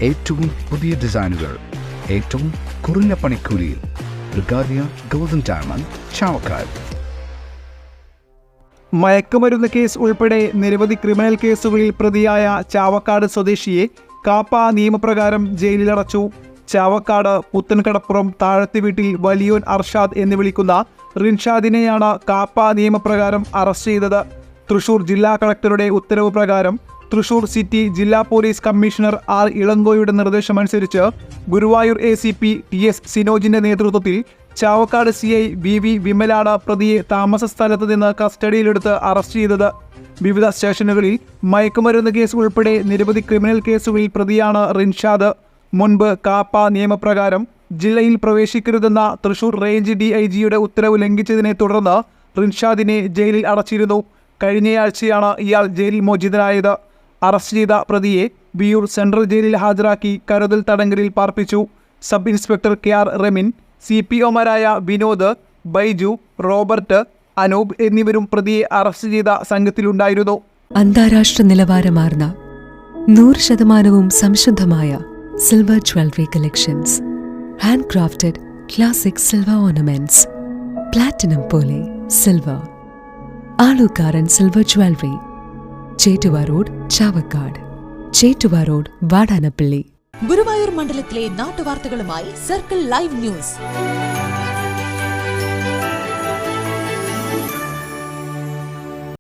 ഏറ്റവും പുതിയ ഡിസൈനുകൾ ഏറ്റവും കുറഞ്ഞ പണിക്കൂലിയിൽ. ബ്രിഗാദിയ ഗോൾഡൻ ഡയമണ്ട്, ചാവക്കാട്. മയക്കുമരുന്ന് കേസ് ഉൾപ്പെടെ നിരവധി ക്രിമിനൽ കേസുകളിൽ പ്രതിയായ ചാവക്കാട് സ്വദേശിയെ കാപ്പ നിയമപ്രകാരം ജയിലിലടച്ചു. ചാവക്കാട് പുത്തൻകടപ്പുറം താഴത്ത് വീട്ടിൽ വലിയോൻ അർഷാദ് എന്ന് വിളിക്കുന്ന റിൻഷാദിനെയാണ് കാപ്പ നിയമപ്രകാരം അറസ്റ്റ് ചെയ്തത്. തൃശൂർ ജില്ലാ കളക്ടറുടെ ഉത്തരവ് പ്രകാരം തൃശൂർ സിറ്റി ജില്ലാ പോലീസ് കമ്മീഷണർ ആർ ഇളങ്കോയുടെ നിർദ്ദേശമനുസരിച്ച് ഗുരുവായൂർ ACP TS സിനോജിന്റെ നേതൃത്വത്തിൽ ചാവക്കാട് CI VV വിമലാണ് പ്രതിയെ താമസ സ്ഥലത്ത് നിന്ന് കസ്റ്റഡിയിലെടുത്ത് അറസ്റ്റ് ചെയ്തത്. വിവിധ സ്റ്റേഷനുകളിൽ മയക്കുമരുന്ന് കേസ് ഉൾപ്പെടെ നിരവധി ക്രിമിനൽ കേസുകളിൽ പ്രതിയാണ് റിൻഷാദ്. മുൻപ് കാപ്പ നിയമപ്രകാരം ജില്ലയിൽ പ്രവേശിക്കരുതെന്ന തൃശൂർ റേഞ്ച് DIGയുടെ ഉത്തരവ് ലംഘിച്ചതിനെ തുടർന്ന് റിൻഷാദിനെ ജയിലിൽ അടച്ചിരുന്നു. കഴിഞ്ഞയാഴ്ചയാണ് ഇയാൾ ജയിലിൽ മോചിതനായത്. അറസ്റ്റ് ചെയ്ത പ്രതിയെ വിയൂർ സെൻട്രൽ ജയിലിൽ ഹാജരാക്കി കരുതൽ തടങ്കലിൽ പാർപ്പിച്ചു. സബ് ഇൻസ്പെക്ടർ KR റെമിൻ, CPOമാരായ വിനോദ്, ബൈജു, റോബർട്ട്, അനൂപ് എന്നിവരും പ്രതിയെ അറസ്റ്റ് ചെയ്ത സംഘത്തിലുണ്ടായിരുന്നു. അന്താരാഷ്ട്ര നിലവാരമാർന്ന 100% സംശുദ്ധമായ silver jewellery collections, hand crafted classic silver ornaments, platinum പോലെ silver, Alukkaran silver jewellery, Chettuva road, Chavakkad, Chettuva road, Vadanappally. Guruvayur മണ്ഡലത്തിലെ നാട്ടുവാർത്തകളുമായി സർക്കിൾ ലൈവ് ന്യൂസ്.